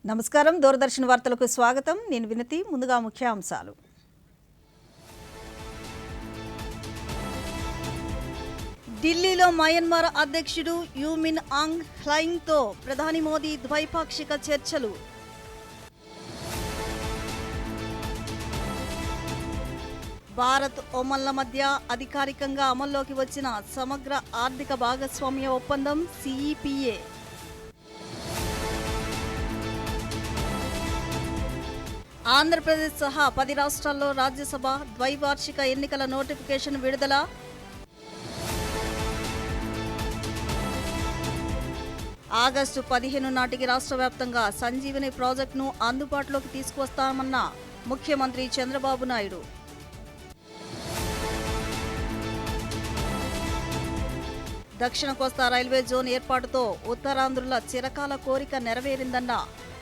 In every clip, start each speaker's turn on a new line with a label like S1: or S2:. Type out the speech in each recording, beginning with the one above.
S1: నమస్కారం దూరదర్శన్ వార్తలకు స్వాగతం నేను వినతి ముందుగా ముఖ్యాంశాలు ఢిల్లీలో మయన్మార్ అధ్యక్షుడు యూ మిన్ ఆంగ్ హ్లైంగ్ తో ప్రధాని మోదీ ద్వైపాక్షిక చర్చలు భారత్ ఒమన్ల మధ్య అధికారికంగా అమల్లోకి వచ్చిన సమగ్ర ఆర్థిక భాగస్వామ్య ఒప్పందం సిఈపిఏ ఆంధ్రప్రదేశ్ సహా 10 రాష్ట్రాల్లో రాజ్యసభ ద్వైవార్షిక ఎన్నికల నోటిఫికేషన్ విడుదల ఆగస్టు 15 నాటికి రాష్ట్ర వ్యాప్తంగా సంజీవని ప్రాజెక్టును అందుబాటులోకి తీసుకువస్తామన్న ముఖ్యమంత్రి చంద్రబాబు నాయుడు దక్షిణ కోస్తా రైల్వే జోన్ ఏర్పాటుతో ఉత్తరాంధ్రుల చిరకాల కోరిక నెరవేరిందన్న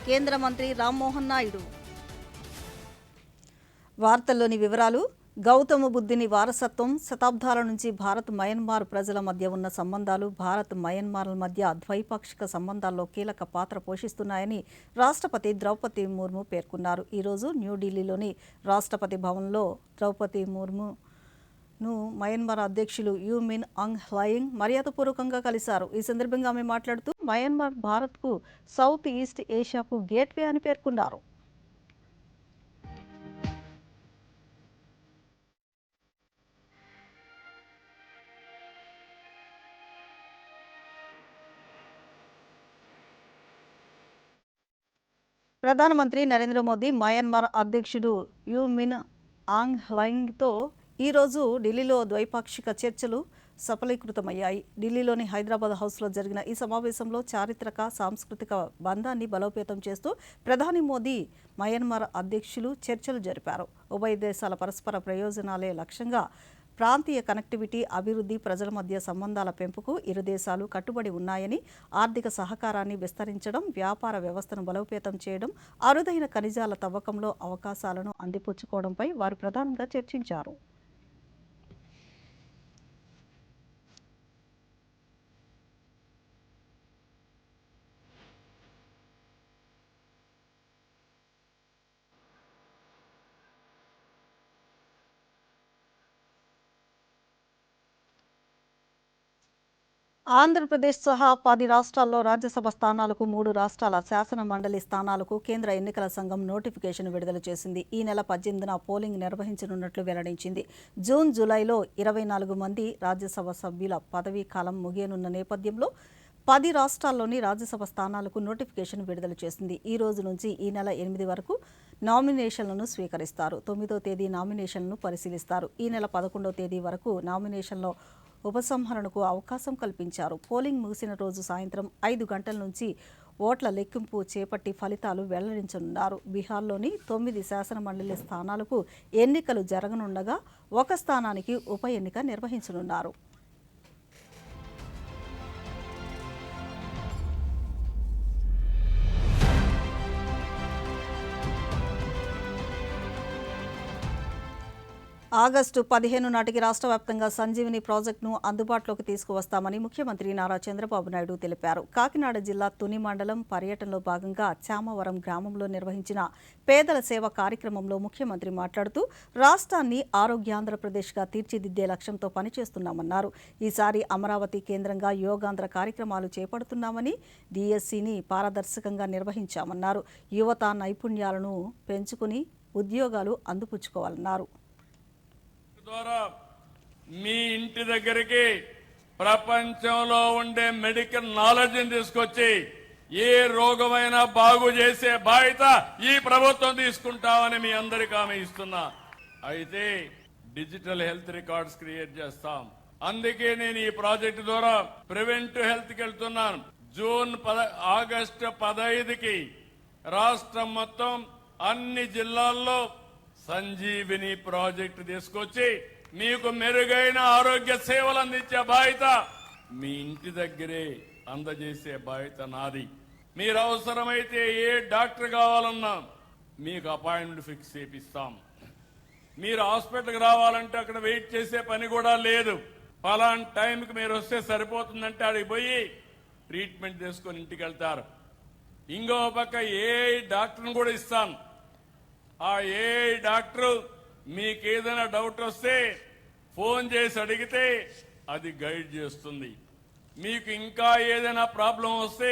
S1: కేంద్ర మంత్రి రామ్మోహన్ నాయుడు. వార్తల్లోని వివరాలు. గౌతమ బుద్ధుని వారసత్వం, శతాబ్దాల నుంచి భారత్ మయన్మార్ ప్రజల మధ్య ఉన్న సంబంధాలు భారత్ మయన్మార్ల మధ్య ద్వైపాక్షిక సంబంధాల్లో కీలక పాత్ర పోషిస్తున్నాయని రాష్ట్రపతి ద్రౌపది ముర్ము పేర్కొన్నారు. ఈరోజు న్యూఢిల్లీలోని రాష్ట్రపతి భవన్లో ద్రౌపది ముర్మును మయన్మార్ అధ్యక్షులు యూ మిన్ ఆంగ్ హ్లైంగ్ మర్యాదపూర్వకంగా కలిశారు. ఈ సందర్భంగా ఆమె మాట్లాడుతూ మయన్మార్ భారత్కు సౌత్ ఈస్ట్ ఏషియాకు గేట్వే అని పేర్కొన్నారు. ప్రధానమంత్రి నరేంద్ర మోదీ మయన్మార్ అధ్యక్షుడు యూ మిన్ ఆంగ్ హ్లైంగ్తో ఈరోజు ఢిల్లీలో ద్వైపాక్షిక చర్చలు సఫలీకృతమయ్యాయి. ఢిల్లీలోని హైదరాబాద్ హౌస్లో జరిగిన ఈ సమావేశంలో చారిత్రక సాంస్కృతిక బంధాన్ని బలోపేతం చేస్తూ ప్రధాని మోదీ మయన్మార్ అధ్యక్షులు చర్చలు జరిపారు. ఉభయ దేశాల పరస్పర ప్రయోజనాలే లక్ష్యంగా ప్రాంతీయ కనెక్టివిటీ, అభివృద్ధి, ప్రజల మధ్య సంబంధాల పెంపుకు ఇరు దేశాలు కట్టుబడి ఉన్నాయని, ఆర్థిక సహకారాన్ని విస్తరించడం, వ్యాపార వ్యవస్థను బలోపేతం చేయడం, అరుదైన ఖనిజాల తవ్వకంలో అవకాశాలను అందిపుచ్చుకోవడంపై వారు ప్రధానంగా చర్చించారు. ఆంధ్రప్రదేశ్ సహా 10 రాష్ట్రాల్లో రాజ్యసభ స్థానాలకు 3 రాష్ట్రాల శాసన మండలి స్థానాలకు కేంద్ర ఎన్నికల సంఘం నోటిఫికేషన్ విడుదల చేసింది. ఈ నెల 18న పోలింగ్ నిర్వహించనున్నట్లు వెల్లడించింది. జూన్, జూలైలో 24 మంది రాజ్యసభ సభ్యుల పదవీ కాలం ముగియనున్న నేపథ్యంలో 10 రాష్ట్రాల్లోని రాజ్యసభ స్థానాలకు నోటిఫికేషన్ విడుదల చేసింది. ఈ రోజు నుంచి ఈ నెల 8 వరకు నామినేషన్లను స్వీకరిస్తారు. 9వ తేదీ నామినేషన్లను పరిశీలిస్తారు. ఈ నెల 11వ తేదీ వరకు నామినేషన్లో ఉపసంహరణకు అవకాశం కల్పించారు. పోలింగ్ ముగిసిన రోజు సాయంత్రం 5 గంటల నుంచి ఓట్ల లెక్కింపు చేపట్టి ఫలితాలు వెల్లడించనున్నారు. బీహార్లోని 9 శాసన మండలి స్థానాలకు ఎన్నికలు జరగనుండగా ఒక స్థానానికి ఉప ఎన్నిక నిర్వహించనున్నారు. ఆగస్టు 15 నాటికి రాష్ట్ర వ్యాప్తంగా సంజీవని ప్రాజెక్టును అందుబాటులోకి తీసుకువస్తామని ముఖ్యమంత్రి నారా చంద్రబాబు నాయుడు తెలిపారు. కాకినాడ జిల్లా తుని మండలం పర్యటనలో భాగంగా చామవరం గ్రామంలో నిర్వహించిన పేదల సేవ కార్యక్రమంలో ముఖ్యమంత్రి మాట్లాడుతూ రాష్ట్రాన్ని ఆరోగ్యాంధ్రప్రదేశ్గా తీర్చిదిద్దే లక్ష్యంతో పనిచేస్తున్నామన్నారు. ఈసారి అమరావతి కేంద్రంగా యోగాంధ్ర కార్యక్రమాలు చేపడుతున్నామని, డిఎస్సిని పారదర్శకంగా నిర్వహించామన్నారు. యువత నైపుణ్యాలను పెంచుకుని ఉద్యోగాలు అందిపుచ్చుకోవాలన్నారు.
S2: ద్వారా మీ ఇంటి దగ్గరికి ప్రపంచంలో ఉండే మెడికల్ నాలెడ్జ్ని తీసుకొచ్చి ఏ రోగమైనా బాగు చేసే బాధ్యత ఈ ప్రభుత్వం తీసుకుంటామని మీ అందరికీ హామీ ఇస్తున్నా. అయితే డిజిటల్ హెల్త్ రికార్డ్స్ క్రియేట్ చేస్తాం. అందుకే నేను ఈ ప్రాజెక్టు ద్వారా ప్రివెంటివ్ హెల్త్ కి వెళ్తున్నాను. ఆగస్టు 15కి రాష్ట్రం మొత్తం అన్ని జిల్లాల్లో సంజీవిని ప్రాజెక్టు తీసుకొచ్చి మీకు మెరుగైన ఆరోగ్య సేవలు అందించే బాధ్యత మీ ఇంటి దగ్గరే అందజేసే బాధ్యత నాది. మీరు అవసరమైతే ఏ డాక్టర్ కావాలన్నా మీకు అపాయింట్మెంట్ ఫిక్స్ చేపిస్తాం. మీరు హాస్పిటల్కి రావాలంటే అక్కడ వెయిట్ చేసే పని కూడా లేదు. పలానా టైంకి మీరు వస్తే సరిపోతుందంటే అడిగి పోయి ట్రీట్మెంట్ చేసుకొని ఇంటికి వెళ్తారు. ఇంకో పక్క ఏఐ డాక్టర్ని కూడా ఇస్తాను. ఆ ఏఐ డాక్టర్ మీకు ఏదైనా డౌట్ వస్తే ఫోన్ చేసి అడిగితే అది గైడ్ చేస్తుంది. మీకు ఇంకా ఏదైనా ప్రాబ్లం వస్తే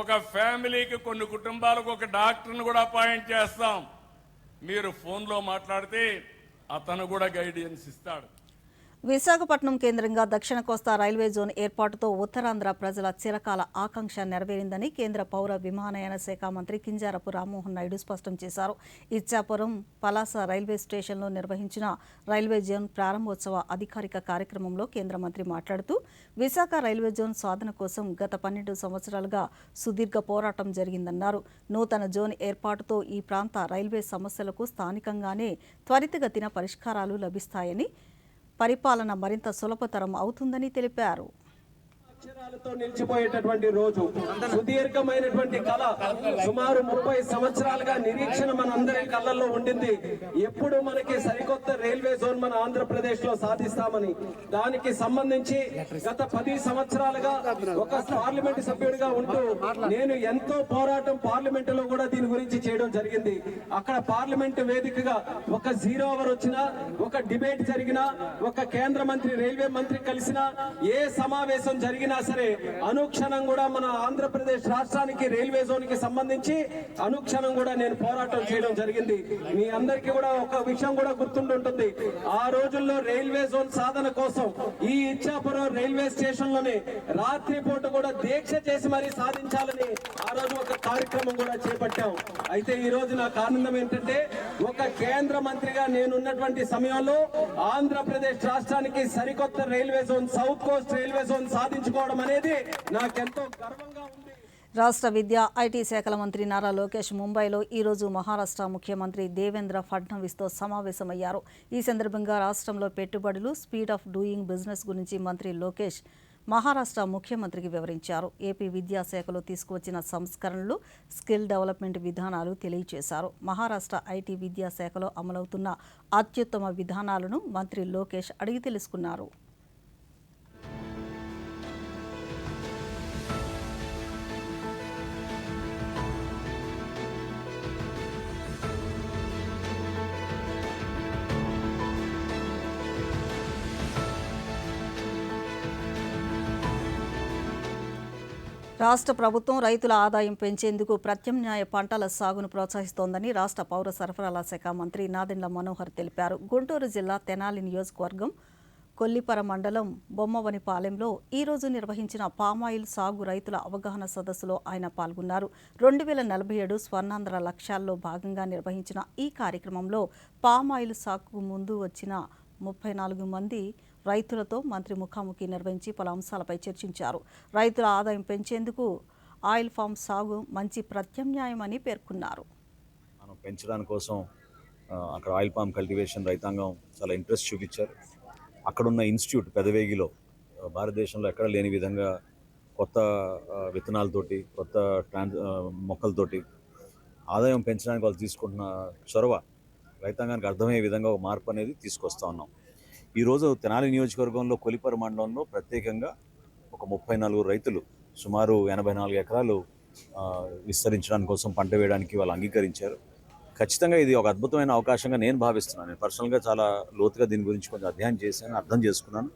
S2: ఒక ఫ్యామిలీకి, కొన్ని కుటుంబాలకు ఒక డాక్టర్ని కూడా అపాయింట్ చేస్తాం. మీరు ఫోన్లో మాట్లాడితే అతను కూడా గైడెన్స్ ఇస్తాడు.
S1: విశాఖపట్నం కేంద్రంగా దక్షిణ కోస్తా రైల్వే జోన్ ఏర్పాటుతో ఉత్తరాంధ్ర ప్రజల చిరకాల ఆకాంక్ష నెరవేరిందని కేంద్ర పౌర విమానయాన శాఖ మంత్రి కింజారపు రామ్మోహన్ నాయుడు స్పష్టం చేశారు. ఇచ్చాపురం పలాస రైల్వే స్టేషన్లో నిర్వహించిన రైల్వే జోన్ ప్రారంభోత్సవ అధికారిక కార్యక్రమంలో కేంద్ర మంత్రి మాట్లాడుతూ విశాఖ రైల్వే జోన్ సాధన కోసం గత 12 సంవత్సరాలుగా సుదీర్ఘ పోరాటం జరిగిందన్నారు. నూతన జోన్ ఏర్పాటుతో ఈ ప్రాంత రైల్వే సమస్యలకు స్థానికంగానే త్వరితగతిన పరిష్కారాలు లభిస్తాయని, పరిపాలన మరింత సులభతరం అవుతుందని తెలిపారు.
S3: అక్షరాలతో నిలిచిపోయేటటువంటి రోజు, సుదీర్ఘమైనటువంటి కళ, సుమారు 30 సంవత్సరాలుగా నిరీక్షణ మన అందరి కళ్ళల్లో ఉండింది. ఎప్పుడు మనకి సరికొత్త రైల్వే జోన్ మన ఆంధ్రప్రదేశ్ లో సాధిస్తామని. దానికి సంబంధించి గత 10 సంవత్సరాలుగా ఒక పార్లమెంట్ సభ్యుడిగా ఉంటూ నేను ఎంతో పోరాటం పార్లమెంట్ లో కూడా దీని గురించి చేయడం జరిగింది. అక్కడ పార్లమెంట్ వేదికగా ఒక 0 అవర్ వచ్చినా, ఒక డిబేట్ జరిగినా, ఒక కేంద్ర మంత్రి రైల్వే మంత్రి కలిసినా, ఏ సమావేశం జరిగినా సరే అనుక్షణం కూడా మన ఆంధ్రప్రదేశ్ రాష్ట్రానికి రైల్వే జోన్ కి సంబంధించి అనుక్షణం కూడా నేను పోరాటం చేయడం జరిగింది. మీ అందరికీ కూడా ఒక విషయం కూడా గుర్తుంటుంది. ఆ రోజుల్లో రైల్వే జోన్ సాధన కోసం ఈ ఇచ్చాపురం రైల్వే స్టేషన్ లోనే రాత్రిపూట కూడా దీక్ష చేసి మరీ సాధించాలని ఆ రోజు ఒక కార్యక్రమం కూడా చేపట్టాం. అయితే ఈ రోజు నాకు ఆనందం ఏంటంటే, ఒక కేంద్ర మంత్రిగా నేనున్నటువంటి సమయంలో ఆంధ్రప్రదేశ్ రాష్ట్రానికి సరికొత్త railway zone, South Coast railway zone సాధించుకోవడం అనేది నాకెంతో గర్వంగా ఉంది.
S1: రాష్ట్ర విద్యా, ఐటీ శాఖల మంత్రి నారా లోకేష్ ముంబైలో ఈరోజు మహారాష్ట్ర ముఖ్యమంత్రి దేవేంద్ర ఫడ్నవీస్తో సమావేశమయ్యారు. ఈ సందర్భంగా రాష్ట్రంలో పెట్టుబడులు, స్పీడ్ ఆఫ్ డూయింగ్ బిజినెస్ గురించి మంత్రి లోకేష్ మహారాష్ట్ర ముఖ్యమంత్రికి వివరించారు. ఏపీ విద్యాశాఖలో తీసుకువచ్చిన సంస్కరణలు, స్కిల్ డెవలప్మెంట్ విధానాలు తెలియజేశారు. మహారాష్ట్ర ఐటీ విద్యాశాఖలో అమలవుతున్న అత్యుత్తమ విధానాలను మంత్రి లోకేష్ అడిగి తెలుసుకున్నారు. రాష్ట్ర ప్రభుత్వం రైతుల ఆదాయం పెంచేందుకు ప్రత్యామ్నాయ పంటల సాగును ప్రోత్సహిస్తోందని రాష్ట్ర పౌర సరఫరాల శాఖ మంత్రి నాదెండ్ల మనోహర్ తెలిపారు. గుంటూరు జిల్లా తెనాలి నియోజకవర్గం కొల్లిపర మండలం బొమ్మవనిపాలెంలో ఈరోజు నిర్వహించిన పామాయిల్ సాగు రైతుల అవగాహన సదస్సులో ఆయన పాల్గొన్నారు. 2047 స్వర్ణాంధ్ర లక్ష్యాల్లో భాగంగా నిర్వహించిన ఈ కార్యక్రమంలో పామాయిల్ సాగుకు ముందు వచ్చిన 34 మంది రైతులతో మంత్రి ముఖాముఖి నిర్వహించి పలు అంశాలపై చర్చించారు. రైతుల ఆదాయం పెంచేందుకు ఆయిల్ ఫామ్ సాగు మంచి ప్రత్యామ్నాయమని పేర్కొన్నారు.
S4: మనం పెంచడానికి కోసం అక్కడ ఆయిల్ పామ్ కల్టివేషన్ రైతాంగం చాలా ఇంట్రెస్ట్ చూపించారు. అక్కడున్న ఇన్స్టిట్యూట్ పెదవేగిలో భారతదేశంలో ఎక్కడ లేని విధంగా కొత్త విత్తనాలతోటి, కొత్త మొక్కలతోటి ఆదాయం పెంచడానికి వాళ్ళు తీసుకుంటున్న చొరవ రైతాంగానికి అర్థమయ్యే విధంగా ఒక మార్పు అనేది తీసుకొస్తా ఉన్నాం. ఈరోజు తెనాలి నియోజకవర్గంలో కొలిపర మండలంలో ప్రత్యేకంగా ఒక 34 రైతులు సుమారు 84 ఎకరాలు విస్తరించడానికి కోసం పంట వేయడానికి వాళ్ళు అంగీకరించారు. ఖచ్చితంగా ఇది ఒక అద్భుతమైన అవకాశంగా నేను భావిస్తున్నాను. నేను పర్సనల్గా చాలా లోతుగా దీని గురించి కొంచెం అధ్యయనం చేశాను, అర్థం చేసుకున్నాను.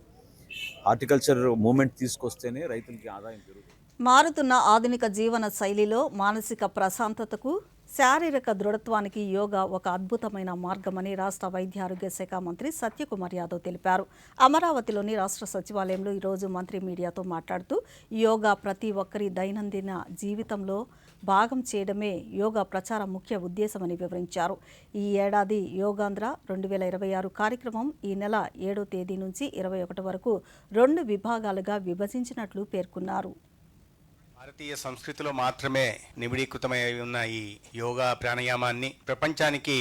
S4: హార్టికల్చర్ మూమెంట్ తీసుకొస్తేనే రైతులకి ఆదాయం పెరుగుతుంది.
S1: మారుతున్న ఆధునిక జీవన శైలిలో మానసిక ప్రశాంతతకు, శారీరక దృఢత్వానికి యోగా ఒక అద్భుతమైన మార్గమని రాష్ట్ర వైద్య ఆరోగ్య శాఖ మంత్రి సత్యకుమార్ యాదవ్ తెలిపారు. అమరావతిలోని రాష్ట్ర సచివాలయంలో ఈరోజు మంత్రి మీడియాతో మాట్లాడుతూ యోగా ప్రతి ఒక్కరి దైనందిన జీవితంలో భాగం చేయడమే యోగా ప్రచార ముఖ్య ఉద్దేశమని వివరించారు. ఈ ఏడాది యోగాంధ్ర 2026 కార్యక్రమం ఈ నెల 7వ తేదీ నుంచి 21 వరకు 2 విభాగాలుగా విభజించినట్లు పేర్కొన్నారు.
S5: భారతీయ సంస్కృతిలో మాత్రమే నిబిడీకృతమై ఉన్న ఈ యోగా ప్రాణాయామాన్ని ప్రపంచానికి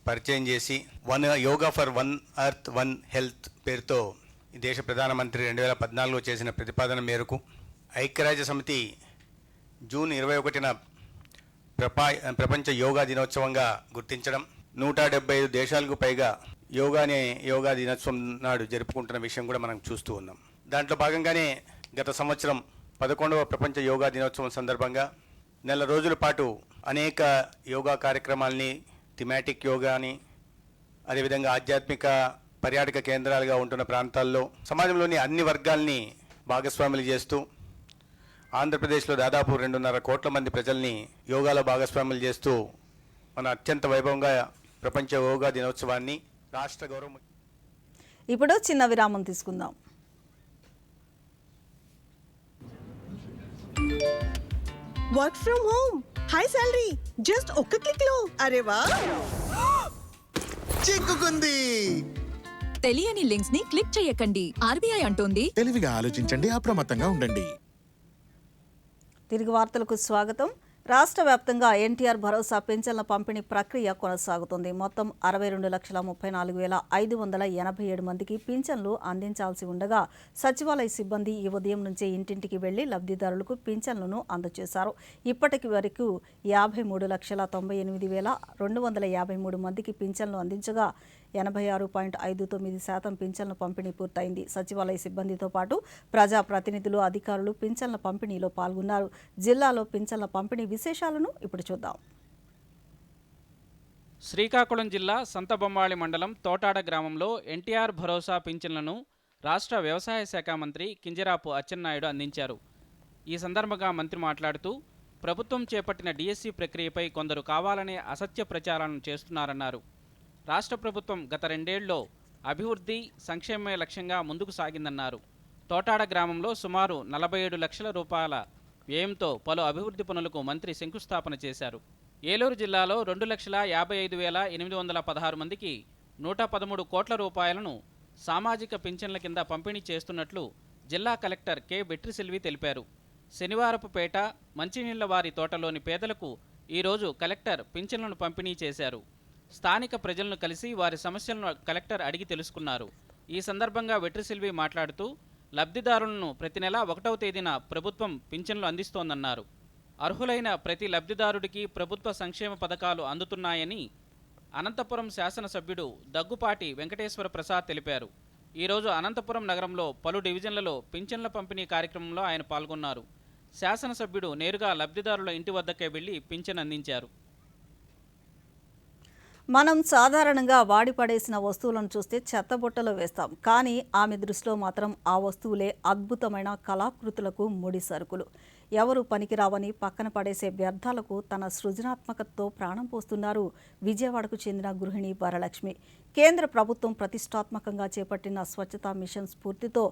S5: పరిచయం చేసి yoga for one earth one health పేరుతో ఈ దేశ ప్రధానమంత్రి 2014లో చేసిన ప్రతిపాదన మేరకు ఐక్యరాజ్య సమితి జూన్ 21న ప్రపంచ యోగా దినోత్సవంగా గుర్తించడం, 175 దేశాలకు పైగా యోగా దినోత్సవం నాడు జరుపుకుంటున్న విషయం కూడా మనం చూస్తూ ఉన్నాం. దాంట్లో భాగంగానే గత సంవత్సరం 11వ ప్రపంచ యోగా దినోత్సవం సందర్భంగా నెల రోజుల పాటు అనేక యోగా కార్యక్రమాల్ని, థిమాటిక్ యోగాని, అదేవిధంగా ఆధ్యాత్మిక పర్యాటక కేంద్రాలుగా ఉంటున్న ప్రాంతాల్లో సమాజంలోని అన్ని వర్గాల్ని భాగస్వాములు చేస్తూ ఆంధ్రప్రదేశ్లో దాదాపు 2.5 కోట్ల మంది ప్రజల్ని యోగాలో భాగస్వాములు చేస్తూ మన అత్యంత వైభవంగా ప్రపంచ యోగా దినోత్సవాన్ని రాష్ట్ర గౌరవం.
S1: ఇప్పుడు చిన్న విరామం తీసుకుందాం.
S6: Work from home, high salary, just ఒక్క క్లిక్ లో. అరే వా,
S7: చిక్కుకుంది.
S8: తెలియని లింక్స్ ని క్లిక్ చేయకండి. ఆర్బీఐ అంటోంది,
S7: తెలివిగా ఆలోచించండి, అప్రమత్తంగా ఉండండి.
S1: తిరిగి వార్తలకు స్వాగతం. రాష్ట్ర వ్యాప్తంగా ఎన్టీఆర్ భరోసా పింఛన్ల పంపిణీ ప్రక్రియ కొనసాగుతుంది. మొత్తం 62,34,587 మందికి పింఛన్లు అందించాల్సి ఉండగా సచివాలయ సిబ్బంది ఈ ఉదయం నుంచే ఇంటింటికి వెళ్లి లబ్ధిదారులకు పింఛన్లను అందజేశారు. ఇప్పటికి వరకు 53,98,253 మందికి పింఛన్లు అందించగా 86.59% పింఛన్ల పంపిణీ పూర్తయింది. సచివాలయ సిబ్బందితో పాటు ప్రజాప్రతినిధులు, అధికారులు పింఛన్ల పంపిణీలో పాల్గొన్నారు. జిల్లాలో పింఛన్ల పంపిణీ విశేషాలను ఇప్పుడు చూద్దాం.
S9: శ్రీకాకుళం జిల్లా సంతబొమ్మాళి మండలం తోటాడ గ్రామంలో ఎన్టీఆర్ భరోసా పింఛన్లను రాష్ట్ర వ్యవసాయ శాఖ మంత్రి కింజరాపు అచ్చెన్నాయుడు అందించారు. ఈ సందర్భంగా మంత్రి మాట్లాడుతూ ప్రభుత్వం చేపట్టిన డిఎస్సి ప్రక్రియపై కొందరు కావాలనే అసత్య ప్రచారాలను చేస్తున్నారన్నారు. రాష్ట్ర ప్రభుత్వం గత 2 ఏళ్లలో అభివృద్ధి, సంక్షేమమే లక్ష్యంగా ముందుకు సాగిందన్నారు. తోటాడ గ్రామంలో సుమారు 47 లక్షల రూపాయల వ్యయంతో పలు అభివృద్ధి పనులకు మంత్రి శంకుస్థాపన చేశారు. ఏలూరు జిల్లాలో 2,55,816 మందికి 113 కోట్ల రూపాయలను సామాజిక పింఛన్ల కింద పంపిణీ చేస్తున్నట్లు జిల్లా కలెక్టర్ కె బెట్రిసెల్వి తెలిపారు. శనివారపుపేట మంచినీళ్ల వారి తోటలోని పేదలకు ఈరోజు కలెక్టర్ పింఛన్లను పంపిణీ చేశారు. స్థానిక ప్రజలను కలిసి వారి సమస్యలను కలెక్టర్ అడిగి తెలుసుకున్నారు. ఈ సందర్భంగా వెట్రిసెల్వి మాట్లాడుతూ లబ్ధిదారులను ప్రతి నెల 1వ తేదీన ప్రభుత్వం పింఛన్లు అందిస్తోందన్నారు. అర్హులైన ప్రతి లబ్ధిదారుడికి ప్రభుత్వ సంక్షేమ పథకాలు అందుతున్నాయని అనంతపురం శాసనసభ్యుడు దగ్గుపాటి వెంకటేశ్వర ప్రసాద్ తెలిపారు. ఈరోజు అనంతపురం నగరంలో పలు డివిజన్లలో పింఛన్ల పంపిణీ కార్యక్రమంలో ఆయన పాల్గొన్నారు. శాసనసభ్యుడు నేరుగా లబ్ధిదారుల ఇంటి వద్దకే వెళ్లి పింఛన్ అందించారు.
S1: మనం సాధారణంగా వాడి పడేసిన వస్తువులను చూస్తే చెత్తబుట్టలో వేస్తాం. కానీ ఆమె దృష్టిలో మాత్రం ఆ వస్తువులే అద్భుతమైన కళాకృతులకు ముడి సరుకులు. ఎవరు పనికిరావని పక్కన పడేసే వ్యర్థాలకు తన సృజనాత్మకతతో ప్రాణం పోస్తున్నారు విజయవాడకు చెందిన గృహిణి వరలక్ష్మి. కేంద్ర ప్రభుత్వం ప్రతిష్టాత్మకంగా చేపట్టిన స్వచ్ఛతా మిషన్ స్ఫూర్తితో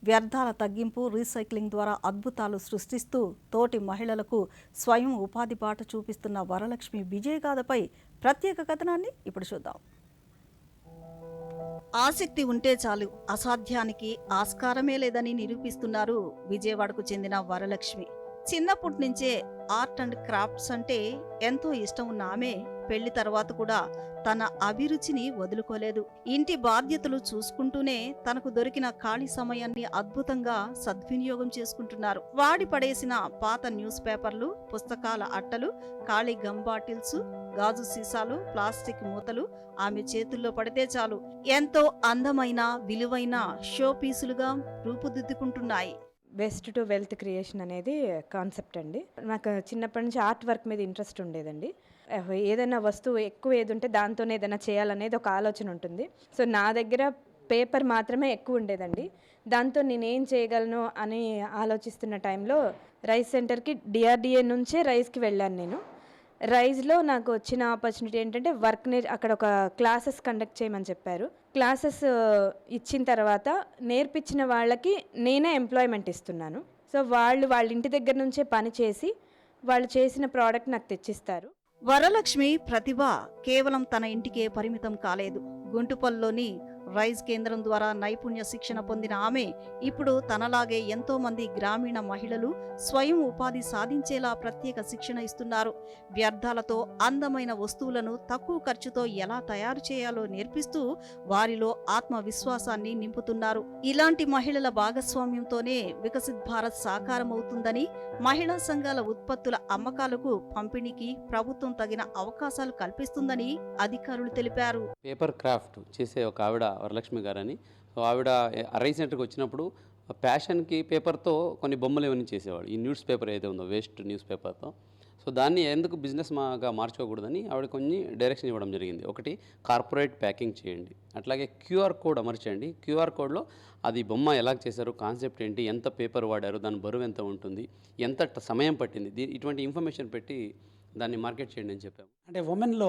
S1: వ్యర్థాల తగ్గింపు, రీసైక్లింగ్ ద్వారా అద్భుతాలు సృష్టిస్తూ తోటి మహిళలకు స్వయం ఉపాధి బాట చూపిస్తున్న వరలక్ష్మి విజయగాథపై ప్రత్యేక కథనాన్ని ఇప్పుడు చూద్దాం. ఆసక్తి ఉంటే చాలు, అసాధ్యానికి ఆస్కారమే లేదని నిరూపిస్తున్నారు విజయవాడకు చెందిన వరలక్ష్మి. చిన్నప్పటి నుంచే ఆర్ట్ అండ్ క్రాఫ్ట్స్ అంటే ఎంతో ఇష్టం ఉన్న ఆమె పెళ్లి తర్వాత కూడా తన అభిరుచిని వదులుకోలేదు. ఇంటి బాధ్యతలు చూసుకుంటూనే తనకు దొరికిన ఖాళీ సమయాన్ని అద్భుతంగా సద్వినియోగం చేసుకుంటున్నారు. వాడి పడేసిన పాత న్యూస్ పేపర్లు, పుస్తకాల అట్టలు, ఖాళీ గమ్ బాటిల్స్, గాజు సీసాలు, ప్లాస్టిక్ మూతలు ఆమె చేతుల్లో పడితే చాలు ఎంతో అందమైన, విలువైన షో పీసులుగా రూపుదిద్దుకుంటున్నాయి.
S10: వేస్ట్ టు వెల్త్ క్రియేషన్ అనేది కాన్సెప్ట్ అండి. నాకు చిన్నప్పటి నుంచి ఆర్ట్ వర్క్ మీద ఇంట్రెస్ట్ ఉండేదండి. ఏదైనా వస్తువు ఎక్కువ ఏది ఉంటే దాంతోనే ఏదైనా చేయాలనేది ఒక ఆలోచన ఉంటుంది. సో నా దగ్గర పేపర్ మాత్రమే ఎక్కువ ఉండేదండి. దాంతో నేనేం చేయగలను అని ఆలోచిస్తున్న టైంలో రైస్ సెంటర్కి డిఆర్డిఏ నుంచే రైస్కి వెళ్ళాను నేను. రైజ్లో నాకు వచ్చిన ఆపర్చునిటీ ఏంటంటే అక్కడ ఒక క్లాసెస్ కండక్ట్ చేయమని చెప్పారు. క్లాసెస్ ఇచ్చిన తర్వాత నేర్పించిన వాళ్ళకి నేనే ఎంప్లాయ్మెంట్ ఇస్తున్నాను. సో వాళ్ళ ఇంటి దగ్గర నుంచే పని చేసి వాళ్ళు చేసిన ప్రోడక్ట్ నాకు తెచ్చిస్తారు.
S1: వరలక్ష్మి ప్రతిభ కేవలం తన ఇంటికే పరిమితం కాలేదు. గుంటుపల్లిలోని రైజ్ కేంద్రం ద్వారా నైపుణ్య శిక్షణ పొందిన ఆమె ఇప్పుడు తనలాగే ఎంతో మంది గ్రామీణ మహిళలు స్వయం ఉపాధి సాధించేలా ప్రత్యేక శిక్షణ ఇస్తున్నారు. వ్యర్థాలతో అందమైన వస్తువులను తక్కువ ఖర్చుతో ఎలా తయారు చేయాలో నేర్పిస్తూ వారిలో ఆత్మవిశ్వాసాన్ని నింపుతున్నారు. ఇలాంటి మహిళల భాగస్వామ్యంతోనే వికసిత్ భారత్ సాకారమవుతుందని, మహిళా సంఘాల ఉత్పత్తుల అమ్మకాలకు, పంపిణీకి ప్రభుత్వం తగిన అవకాశాలు కల్పిస్తుందని అధికారులు తెలిపారు.
S11: పేపర్ క్రాఫ్ట్ చేసే ఒక ఆవిడ వరలక్ష్మి గారని. సో ఆవిడ రైస్ సెంటర్కి వచ్చినప్పుడు ప్యాషన్కి పేపర్తో కొన్ని బొమ్మలు ఇవన్నీ చేసేవాళ్ళు. ఈ న్యూస్ పేపర్ ఏదైతే ఉందో వేస్ట్ న్యూస్ పేపర్తో. సో సో దాన్ని ఎందుకు బిజినెస్ గా మార్చుకోకూడదని ఆవిడ కొన్ని డైరెక్షన్ ఇవ్వడం జరిగింది. ఒకటి, కార్పొరేట్ ప్యాకింగ్ చేయండి, అట్లాగే క్యూఆర్ కోడ్ అమర్చండి. క్యూఆర్ కోడ్లో అది బొమ్మ ఎలా చేశారు, కాన్సెప్ట్ ఏంటి, ఎంత పేపర్ వాడారు, దాని బరువు ఎంత ఉంటుంది, ఎంత సమయం పట్టింది, ఇటువంటి ఇన్ఫర్మేషన్ పెట్టి దాన్ని మార్కెట్ చేయండి అని చెప్పాము.
S12: అంటే ఉమెన్లో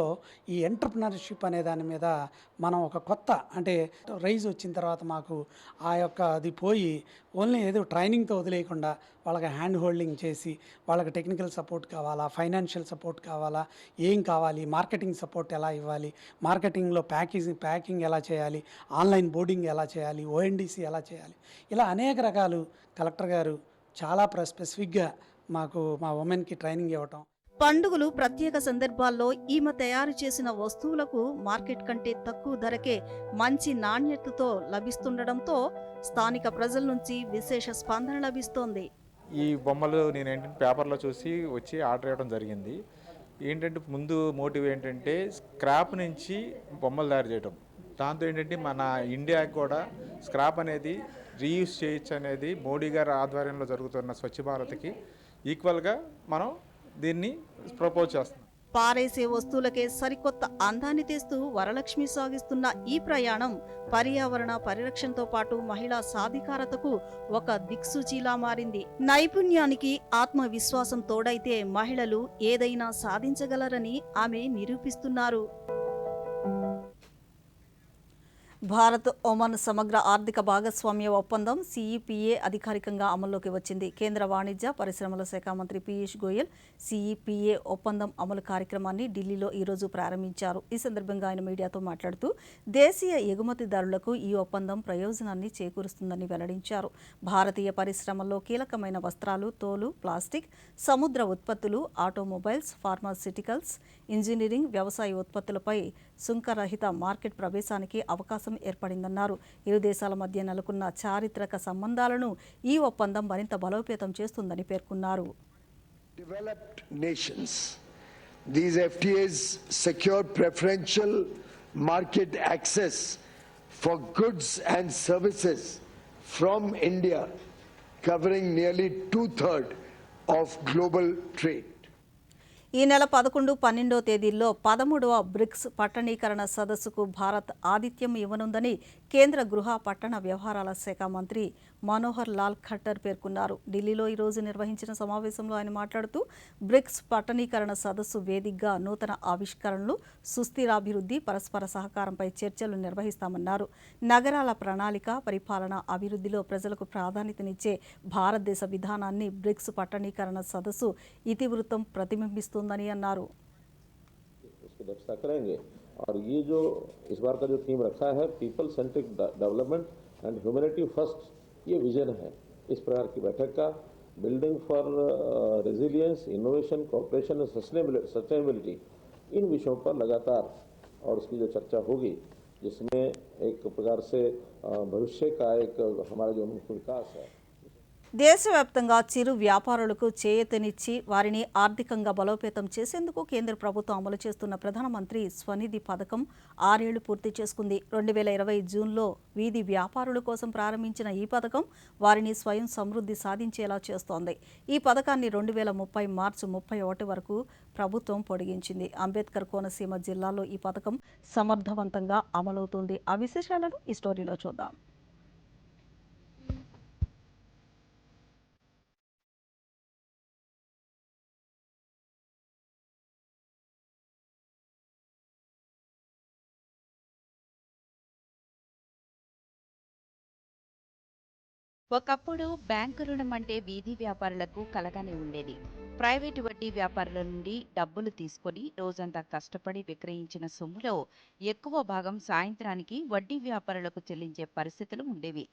S12: ఈ ఎంటర్ప్రినర్షిప్ అనే దాని మీద మనం ఒక కొత్త అంటే రైజ్ వచ్చిన తర్వాత మాకు ఆ యొక్క అది పోయి ఓన్లీ ఏదో ట్రైనింగ్తో వదిలేయకుండా వాళ్ళకి హ్యాండ్ హోల్డింగ్ చేసి వాళ్ళకి టెక్నికల్ సపోర్ట్ కావాలా, ఫైనాన్షియల్ సపోర్ట్ కావాలా, ఏం కావాలి, మార్కెటింగ్ సపోర్ట్ ఎలా ఇవ్వాలి, మార్కెటింగ్లో ప్యాకింగ్ ఎలా చేయాలి, ఆన్లైన్ బోర్డింగ్ ఎలా చేయాలి, ఓఎన్డీసీ ఎలా చేయాలి, ఇలా అనేక రకాలు కలెక్టర్ గారు చాలా స్పెసిఫిక్గా మాకు మా ఉమెన్కి ట్రైనింగ్ ఇవ్వటం.
S1: పండుగలు, ప్రత్యేక సందర్భాల్లో ఈమె తయారు చేసిన వస్తువులకు మార్కెట్ కంటే తక్కువ ధరకే మంచి నాణ్యతతో లభిస్తుండటంతో స్థానిక ప్రజల నుంచి విశేష స్పందన లభిస్తోంది.
S13: ఈ బొమ్మలు నేను ఏంటంటే పేపర్లో చూసి వచ్చి ఆర్డర్ ఇవ్వడం జరిగింది. ఏంటంటే ముందు మోటివ్ ఏంటంటే స్క్రాప్ నుంచి బొమ్మలు తయారు చేయడం. దాంతో ఏంటంటే మన ఇండియాకి కూడా స్క్రాప్ అనేది రీయూజ్ చేయొచ్చు అనేది మోడీ గారి ఆధ్వర్యంలో జరుగుతున్న స్వచ్ఛ భారత్కి ఈక్వల్గా మనం దీన్ని ప్రపోజ్ చేస్తున్నాం.
S1: పారేసే వస్తువులకే సరికొత్త అందాన్ని తెస్తూ వరలక్ష్మి సాగిస్తున్న ఈ ప్రయాణం పర్యావరణ పరిరక్షణతో పాటు మహిళా సాధికారతకు ఒక దిక్సూచిలా మారింది. నైపుణ్యానికి ఆత్మవిశ్వాసం తోడైతే మహిళలు ఏదైనా సాధించగలరని ఆమె నిరూపిస్తున్నారు. భారత్ ఒమన్ సమగ్ర ఆర్థిక భాగస్వామ్య ఒప్పందం సిఈపిఏ అధికారికంగా అమల్లోకి వచ్చింది. కేంద్ర వాణిజ్య పరిశ్రమల శాఖ మంత్రి పీయూష్ గోయల్ సిఈపిఏ ఒప్పందం అమలు కార్యక్రమాన్ని ఢిల్లీలో ఈరోజు ప్రారంభించారు. ఈ సందర్భంగా ఆయన మీడియాతో మాట్లాడుతూ దేశీయ ఎగుమతిదారులకు ఈ ఒప్పందం ప్రయోజనాన్ని చేకూరుస్తుందని వెల్లడించారు. భారతీయ పరిశ్రమల్లో కీలకమైన వస్త్రాలు, తోలు, ప్లాస్టిక్, సముద్ర ఉత్పత్తులు, ఆటోమొబైల్స్, ఫార్మాస్యూటికల్స్, ఇంజనీరింగ్, వ్యవసాయ ఉత్పత్తులపై సుంకరహిత మార్కెట్ ప్రవేశానికి అవకాశం ఏర్పడిందన్నారు. ఇరు దేశాల మధ్య నెలకొన్న చారిత్రక సంబంధాలను ఈ ఒప్పందం మరింత బలోపేతం చేస్తుందని పేర్కొన్నారు.
S14: Developed nations. These FTAs secure preferential market access for goods and services from India, covering nearly 2/3 of global trade.
S1: ఈ నెల 11, 12 తేదీల్లో 13వ బ్రిక్స్ పట్టణీకరణ సదస్సుకు భారత్ ఆతిథ్యం ఇవ్వనుందని కేంద్ర గృహ పట్టణ వ్యవహారాల శాఖ మంత్రి మనోహర్ లాల్ ఖట్టర్ పేర్కొన్నారు. ఢిల్లీలో ఈరోజు నిర్వహించిన సమావేశంలో ఆయన మాట్లాడుతూ బ్రిక్స్ పట్టణీకరణ సదస్సు వేదికగా నూతన ఆవిష్కరణలు, సుస్థిరాభివృద్ధి, పరస్పర సహకారంపై చర్చలు నిర్వహిస్తామన్నారు. నగరాల ప్రణాళిక, పరిపాలన, అభివృద్ధిలో ప్రజలకు ప్రాధాన్యతనిచ్చే భారతదేశ విధానాన్ని బ్రిక్స్ పట్టణీకరణ సదస్సు ఇతివృత్తం ప్రతిబింబిస్తుందని అన్నారు.
S15: और ये जो इस बार का जो थीम रखा है people centric development and humanity first, ये विजन है इस प्रकार की बैठक का. Building for resilience, innovation, cooperation और सस्टेनेबिलिटी, इन विषयों पर लगातार और उसकी जो चर्चा होगी, जिसमें एक प्रकार से भविष्य का एक हमारा जो विकास है.
S1: దేశవ్యాప్తంగా చిరు వ్యాపారులకు చేయూతనిచ్చి వారిని ఆర్థికంగా బలోపేతం చేసేందుకు కేంద్ర ప్రభుత్వం అమలు చేస్తున్న ప్రధానమంత్రి స్వనిధి పథకం 6 ఏళ్లు పూర్తి చేసుకుంది. 2020 జూన్లో వీధి వ్యాపారుల కోసం ప్రారంభించిన ఈ పథకం వారిని స్వయం సమృద్ధి సాధించేలా చేస్తోంది. ఈ పథకాన్ని 2030 మార్చి 31 వరకు ప్రభుత్వం పొడిగించింది. అంబేద్కర్ కోనసీమ జిల్లాలో ఈ పథకం సమర్థవంతంగా అమలవుతుంది. ఆ విశేషాలను ఈ స్టోరీలో చూద్దాం.
S16: ఒకప్పుడు బ్యాంకు రుణం అంటే వీధి వ్యాపారులకు కలగానే ఉండేది. ప్రైవేటు వడ్డీ వ్యాపారుల నుండి డబ్బులు తీసుకొని రోజంతా కష్టపడి విక్రయించిన సొమ్ములో ఎక్కువ భాగం సాయంత్రానికి వడ్డీ వ్యాపారులకు చెల్లించే పరిస్థితులు ఉండేవి.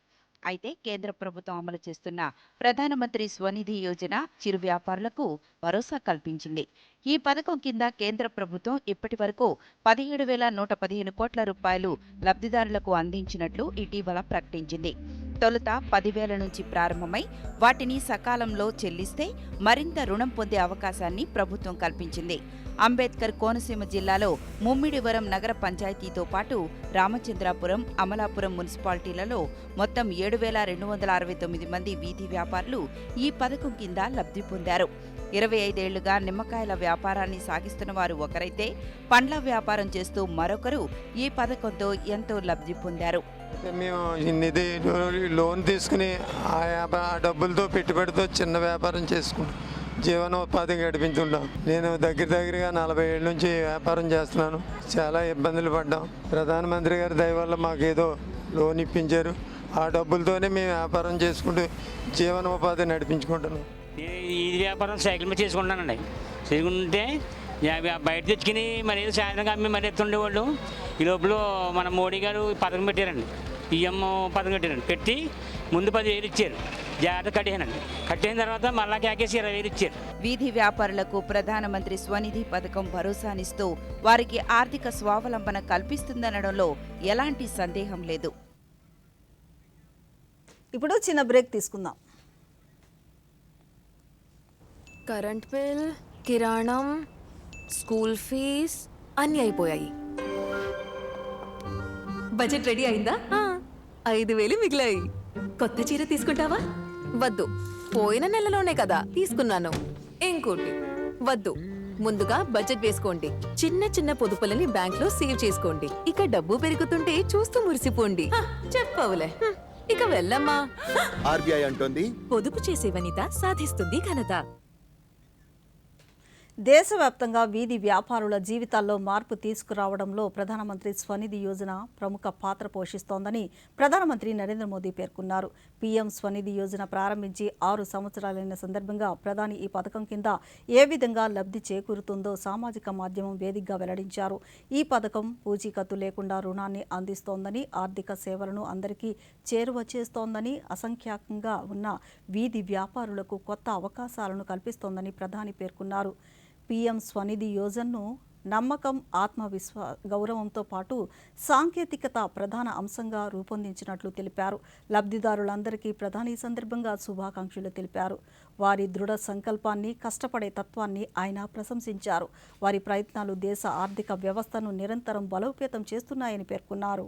S16: అయితే కేంద్ర ప్రభుత్వం అమలు చేస్తున్న ప్రధానమంత్రి స్వనిధి యోజన చిరు వ్యాపారులకు భరోసా కల్పించింది. ఈ పథకం కింద కేంద్ర ప్రభుత్వం ఇప్పటి వరకు 17,115 కోట్ల రూపాయలు లబ్ధిదారులకు అందించినట్లు ఇటీవల ప్రకటించింది. తొలుత 10,000 నుంచి ప్రారంభమై వాటిని సకాలంలో చెల్లిస్తే మరింత రుణం పొందే అవకాశాన్ని ప్రభుత్వం కల్పించింది. అంబేద్కర్ కోనసీమ జిల్లాలో ముమ్మిడివరం నగర పంచాయతీతో పాటు రామచంద్రాపురం, అమలాపురం మున్సిపాలిటీలలో మొత్తం 7,269 మంది వీధి వ్యాపారులు ఈ పథకం కింద లబ్ధి పొందారు. 25 ఏళ్లుగా నిమ్మకాయల వ్యాపారాన్ని సాగిస్తున్న వారు ఒకరైతే పండ్ల వ్యాపారం చేస్తూ మరొకరు ఈ పథకంతో ఎంతో లబ్ధి పొందారు.
S17: మేము నిధి లోన్ తీసుకుని ఆ డబ్బులతో పెట్టుబడితో చిన్న వ్యాపారం చేసుకుంటాం, జీవనోపాధి గడిపించుంటాం. నేను దగ్గరగా 40 ఏళ్ళ నుంచి వ్యాపారం చేస్తున్నాను. చాలా ఇబ్బందులు పడ్డాం. ప్రధానమంత్రి గారి దయ వల్ల మాకేదో లోన్ ఇప్పించారు. ఆ డబ్బులతోనే మేము వ్యాపారం చేసుకుంటూ జీవనోపాధి నడిపించుకుంటున్నాం.
S18: ఈ వ్యాపారం సైకిల్ మీద చేసుకుంటానండి. చేసుకుంటే బయట తెచ్చుకుని మరి సాయంత్రం అమ్మి మరి ఎత్తుండేవాళ్ళు. ఈ లోపల మన మోడీ గారు పథకం పెట్టారండి, పిఎం పథకం పెట్టారండి. పెట్టి ముందు 10,000 ఇచ్చారు, జాగ్రత్త కట్టేసానండి. కట్టేసిన తర్వాత మళ్ళా క్యాకేసి 20,000 ఇచ్చారు.
S16: వీధి వ్యాపారులకు ప్రధానమంత్రి స్వనిధి పథకం భరోసానిస్తూ వారికి ఆర్థిక స్వావలంబన కల్పిస్తుందనడంలో ఎలాంటి సందేహం లేదు.
S1: ఇప్పుడు చిన్న బ్రేక్ తీసుకుందాం.
S8: కరెంట్ బిల్, కిరాణం, స్కూల్ ఫీజ్ అన్నీ అయిపోయాయి. బడ్జెట్ రెడీ అయిందా? 5,000 మిగిలాయి. కొత్త చీర తీసుకుంటావా? వద్దు, పోయిన నెలలోనే కదా తీసుకున్నాను. ఇంకోటి వద్దు, ముందుగా బడ్జెట్ వేసుకోండి. చిన్న చిన్న పొదుపులని బ్యాంక్లో సేవ్ చేసుకోండి. ఇక డబ్బు పెరుగుతుంటే చూస్తూ మురిసిపోండి. చెప్పవులే, ఇక వెళ్ళమ్మా.
S7: ఆర్బీఐ అంటోంది,
S8: పొదుపు చేసే వనిత సాధిస్తుంది ఘనత.
S1: దేశవ్యాప్తంగా వీధి వ్యాపారుల జీవితాల్లో మార్పు తీసుకురావడంలో ప్రధానమంత్రి స్వనిధి యోజన ప్రముఖ పాత్ర పోషిస్తోందని ప్రధానమంత్రి నరేంద్ర మోదీ పేర్కొన్నారు. పీఎం స్వనిధి యోజన ప్రారంభించి 6 సంవత్సరాలైన సందర్భంగా ప్రధాని ఈ పథకం కింద ఏ విధంగా లబ్ధి చేకూరుతుందో సామాజిక మాధ్యమం వేదికగా వెల్లడించారు. ఈ పథకం పూచీకత్తు లేకుండా రుణాన్ని అందిస్తోందని, ఆర్థిక సేవలను అందరికీ చేరువ చేస్తోందని, అసంఖ్యాకంగా ఉన్న వీధి వ్యాపారులకు కొత్త అవకాశాలను కల్పిస్తోందని ప్రధాని పేర్కొన్నారు. పీఎం స్వనిధి యోజనను నమ్మకం, గౌరవంతో పాటు సాంకేతికత ప్రధాన అంశంగా రూపొందించినట్లు తెలిపారు. లబ్ధిదారులందరికీ ప్రధాని ఈ సందర్భంగా శుభాకాంక్షలు తెలిపారు. వారి దృఢ సంకల్పాన్ని, కష్టపడే తత్వాన్ని ఆయన ప్రశంసించారు. వారి ప్రయత్నాలు దేశ ఆర్థిక వ్యవస్థను నిరంతరం బలోపేతం చేస్తున్నాయని పేర్కొన్నారు.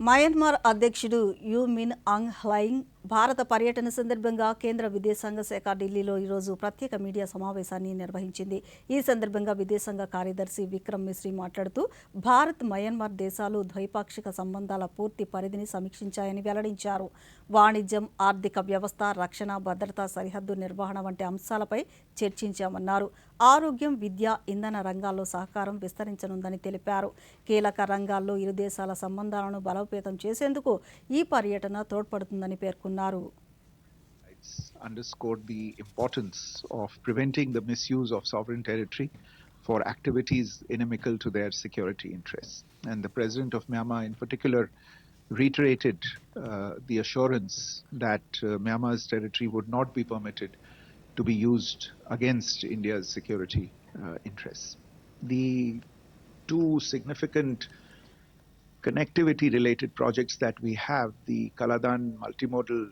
S1: మయన్మార్ అధ్యక్షుడు యూ మిన్ ఆంగ్ హ్లైంగ్ భారత పర్యటన సందర్భంగా కేంద్ర విదేశాంగ శాఖ ఢిల్లీలో ఈరోజు ప్రత్యేక మీడియా సమావేశాన్ని నిర్వహించింది. ఈ సందర్భంగా విదేశాంగ కార్యదర్శి విక్రమ్ మిశ్రీ మాట్లాడుతూ భారత్, మయన్మార్ దేశాలు ద్వైపాక్షిక సంబంధాల పూర్తి పరిధిని సమీక్షించాయని వెల్లడించారు. వాణిజ్యం, ఆర్థిక వ్యవస్థ, రక్షణ, భద్రత, సరిహద్దు నిర్వహణ వంటి అంశాలపై చర్చించామన్నారు. ఆరోగ్యం, విద్య, ఇంధన రంగాల్లో సహకారం విస్తరించనుందని తెలిపారు. కీలక రంగాల్లో ఇరు దేశాల సంబంధాలను బలోపేతం చేసేందుకు ఈ పర్యటన తోడ్పడుతుందని పేర్కొన్నారు.
S19: Underscored the importance of preventing the misuse of sovereign territory for activities inimical to their security interests. And the President of Myanmar in particular reiterated the assurance that Myanmar's territory would not be permitted to be used against India's security interests. The two significant connectivity related projects that we have, the Kaladan multimodal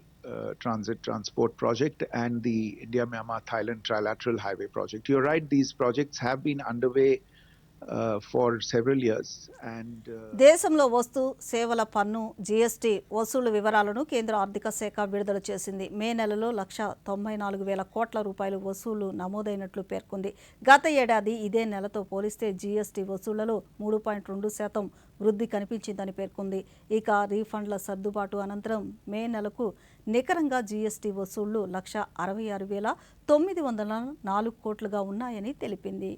S19: transit transport project and the India-Myanmar-Thailand trilateral highway project. You're right, these projects have been underway for several years. And
S1: దేశంలో వస్తు సేవల పన్ను GST వసూలు వివరాలను కేంద్ర ఆర్థిక శాఖ విడుదల చేసింది. మే నెలలో 194,000 కోట్ల రూపాయలు వసూలు నమోదైనట్లు పేర్కొంది. గత ఏడాది ఇదే నెలతో పోలిస్తే జీఎస్టీ వసూళ్లలో 3.2% వృద్ధి కనిపించిందని పేర్కొంది. ఇక రీఫండ్ల సర్దుబాటు అనంతరం మే నెలకు నికరంగా జీఎస్టీ వసూళ్లు 166,904 కోట్లుగా ఉన్నాయని తెలిపింది.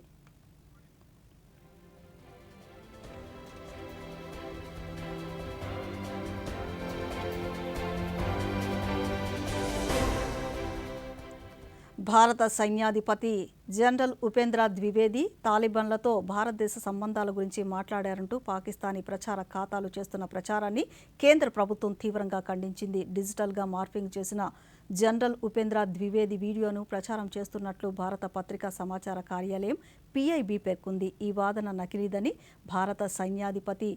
S1: భారత సైన్యాధిపతి జనరల్ ఉపేంద్ర ద్వివేది తాలిబాన్లతో భారతదేశ సంబంధాల గురించి మాట్లాడారంటూ పాకిస్తానీ ప్రచార ఖాతాలు చేస్తున్న ప్రచారాన్ని కేంద్ర ప్రభుత్వం తీవ్రంగా ఖండించింది. డిజిటల్గా మార్ఫింగ్ చేసిన జనరల్ ఉపేంద్ర ద్వివేది వీడియోను ప్రచారం చేస్తున్నట్లు భారత పత్రికా సమాచార కార్యాలయం PIB పేర్కొంది. ఈ వాదన నకిలీదని, భారత సైన్యాధిపతి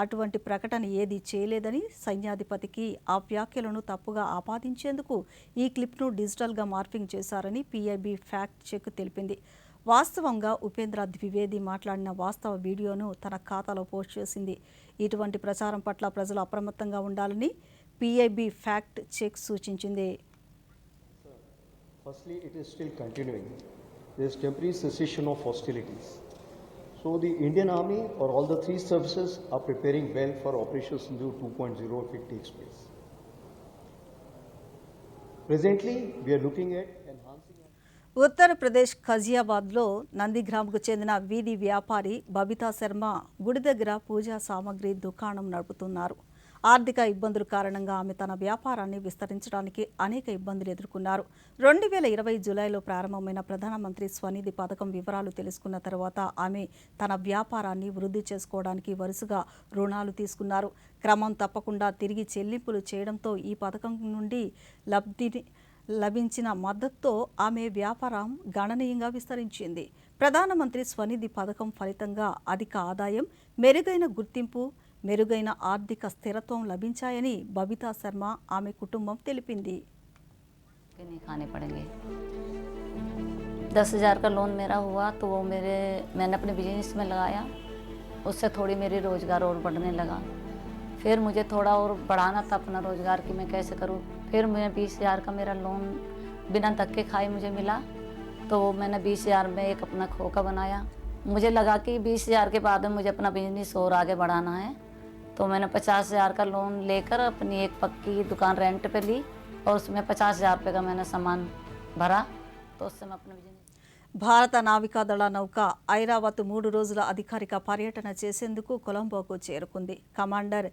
S1: అటువంటి ప్రకటన ఏదీ చేయలేదని, సైన్యాధిపతికి ఆ వ్యాఖ్యలను తప్పుగా ఆపాదించేందుకు ఈ క్లిప్ను డిజిటల్గా మార్ఫింగ్ చేశారని PIB ఫ్యాక్ట్ చెక్ తెలిపింది. వాస్తవంగా ఉపేంద్ర ద్వివేది మాట్లాడిన వాస్తవ వీడియోను తన ఖాతాలో పోస్ట్ చేసింది. ఇటువంటి ప్రచారం పట్ల ప్రజలు అప్రమత్తంగా ఉండాలని PIB ఫ్యాక్ట్ చెక్ సూచించింది.
S20: Firstly, it is still continuing. There is temporary cessation of hostilities. So the Indian Army or all the three services are preparing well for Operation Sindhu 2.0 if it takes place. Presently, we are looking at enhancing.
S1: Uttar Pradesh ఖజియాబాద్లో నందిగ్రామ్కు చెందిన వీధి వ్యాపారి బబితా శర్మ గుడి దగ్గర పూజా సామాగ్రి దుకాణం నడుపుతున్నారు. ఆర్థిక ఇబ్బందుల కారణంగా ఆమె తన వ్యాపారాన్ని విస్తరించడానికి అనేక ఇబ్బందులు ఎదుర్కొన్నారు. 2020 జూలైలో ప్రారంభమైన ప్రధానమంత్రి స్వనిధి పథకం వివరాలు తెలుసుకున్న తర్వాత ఆమె తన వ్యాపారాన్ని వృద్ధి చేసుకోవడానికి వరుసగా రుణాలు తీసుకున్నారు. క్రమం తప్పకుండా తిరిగి చెల్లింపులు చేయడంతో ఈ పథకం నుండి లభించిన మద్దతుతో ఆమె వ్యాపారం గణనీయంగా విస్తరించింది. ప్రధానమంత్రి స్వనిధి పథకం ఫలితంగా అధిక ఆదాయం, మెరుగైన గుర్తింపు, మెరుగైన ఆర్థిక స్థిరత్వం లభించాయని బబితా శర్మ ఆమె కుటుంబం తెలిపింది.
S21: 10,000 का लोन मेरा हुआ तो वो मैंने अपने बिजनेस में लगाया, उससे थोड़ी मेरी रोज़गार और बढ़ने लगा। फिर मुझे थोड़ा और बढ़ाना था अपना रोज़गार कि मैं कैसे करूँ। फिर मैं 20,000 का मेरा लोन बिना धक्के खाए मुझे मिला, तो मैंने 20,000 में एक अपना खोखा बनाया। मुझे लगा कि 20,000 के बाद में मुझे अपना बिजनेस और आगे बढ़ाना है, तो मैंने 50,000 का लोन लेकर अपनी एक पक्की दुकान रेंट पे ली और उसमें 50,000 रुपये का मैंने सामान भरा, तो उससे मैं अपने बिजनेस.
S1: భారత నావికాదళ నౌక ఐరావత్ 3 రోజుల అధికారిక పర్యటన చేసేందుకు కొలంబోకు చేరుకుంది. కమాండర్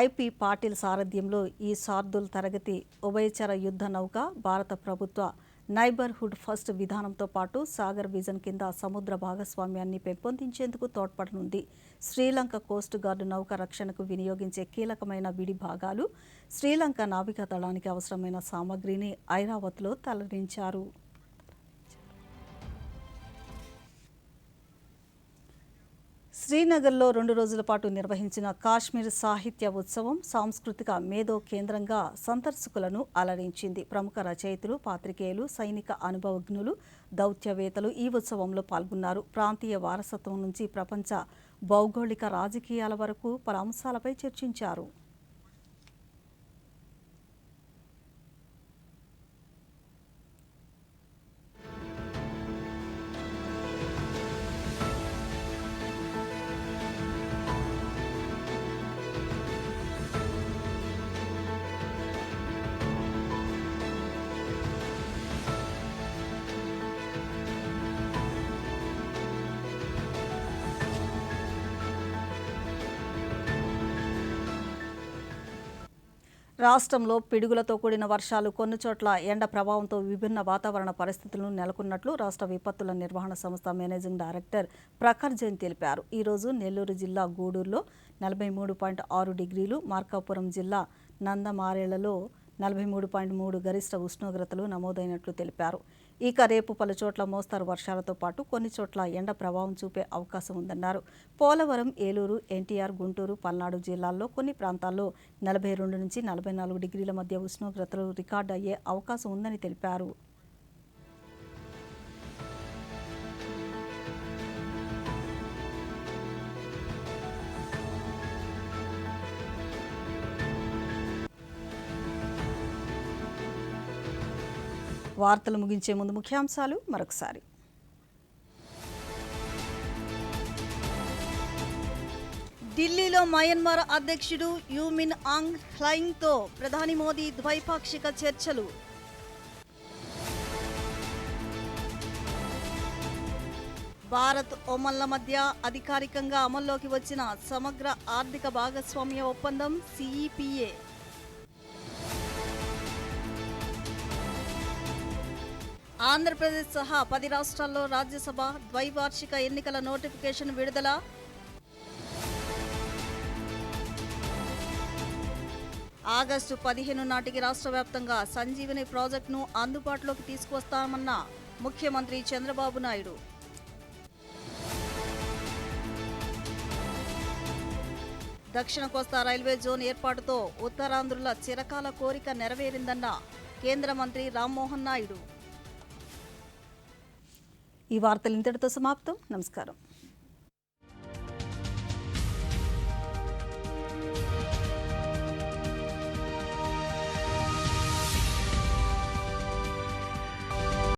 S1: IP పాటిల్ సారథ్యంలో ఈ శార్దుల్ తరగతి ఉభయచర యుద్ధ నౌక భారత ప్రభుత్వ నైబర్హుడ్ ఫస్ట్ విధానంతో పాటు సాగర్ విజన్ కింద సముద్ర భాగస్వామ్యాన్ని పెంపొందించేందుకు తోడ్పడనుంది. శ్రీలంక కోస్ట్ గార్డు నౌక రక్షణకు వినియోగించే కీలకమైన విడి భాగాలు, శ్రీలంక నావికాదళానికి అవసరమైన సామగ్రిని ఐరావత్లో తరలించారు. శ్రీనగర్లో 2 రోజుల పాటు నిర్వహించిన కాశ్మీర్ సాహిత్య ఉత్సవం సాంస్కృతిక మేధో కేంద్రంగా సందర్శకులను అలరించింది. ప్రముఖ రచయితలు, పాత్రికేయులు, సైనిక అనుభవజ్ఞులు, దౌత్యవేత్తలు ఈ ఉత్సవంలో పాల్గొన్నారు. ప్రాంతీయ వారసత్వం నుంచి ప్రపంచ భౌగోళిక రాజకీయాల వరకు పలు అంశాలపై చర్చించారు. రాష్ట్రంలో పిడుగులతో కూడిన వర్షాలు, కొన్ని చోట్ల ఎండ ప్రభావంతో విభిన్న వాతావరణ పరిస్థితులను నెలకొన్నట్లు రాష్ట్ర విపత్తుల నిర్వహణ సంస్థ మేనేజింగ్ డైరెక్టర్ ప్రఖర్ జైన్ తెలిపారు. ఈరోజు నెల్లూరు జిల్లా గూడూరులో 43.6 డిగ్రీలు, మార్కాపురం జిల్లా నందమారేళ్లలో 43.3 గరిష్ట ఉష్ణోగ్రతలు నమోదైనట్లు తెలిపారు. ఇక రేపు పలు చోట్ల మోస్తారు వర్షాలతో పాటు కొన్ని చోట్ల ఎండ ప్రభావం చూపే అవకాశం ఉందన్నారు. పోలవరం, ఏలూరు, NTR, గుంటూరు, పల్నాడు జిల్లాల్లో కొన్ని ప్రాంతాల్లో 42 నుంచి 44 డిగ్రీల మధ్య ఉష్ణోగ్రతలు రికార్డు అయ్యే అవకాశం ఉందని తెలిపారు. వార్తలు ముగించే ముందు ముఖ్యాంశాలు మరొకసారి. ఢిల్లీలో మయన్మార్ అధ్యక్షుడు యూ మిన్ ఆంగ్ హ్లైంగ్తో ప్రధాని మోదీ ద్వైపాక్షిక చర్చలు. భారత్, ఒమన్ల మధ్య అధికారికంగా అమల్లోకి వచ్చిన సమగ్ర ఆర్థిక భాగస్వామ్య ఒప్పందం CEPA. ఆంధ్రప్రదేశ్ సహా 10 రాష్ట్రాల్లో రాజ్యసభ ద్వైవార్షిక ఎన్నికల నోటిఫికేషన్ విడుదల. ఆగస్టు 15 నాటికి రాష్ట్ర వ్యాప్తంగా సంజీవని ప్రాజెక్టును అందుబాటులోకి తీసుకువస్తామన్న ముఖ్యమంత్రి చంద్రబాబు నాయుడు. దక్షిణ కోస్తా రైల్వే జోన్ ఏర్పాటుతో ఉత్తరాంధ్రుల చిరకాల కోరిక నెరవేరిందన్న కేంద్ర మంత్రి రామ్మోహన్ నాయుడు. ఈ వార్తలు ఇంతటితో సమాప్తం. నమస్కారం.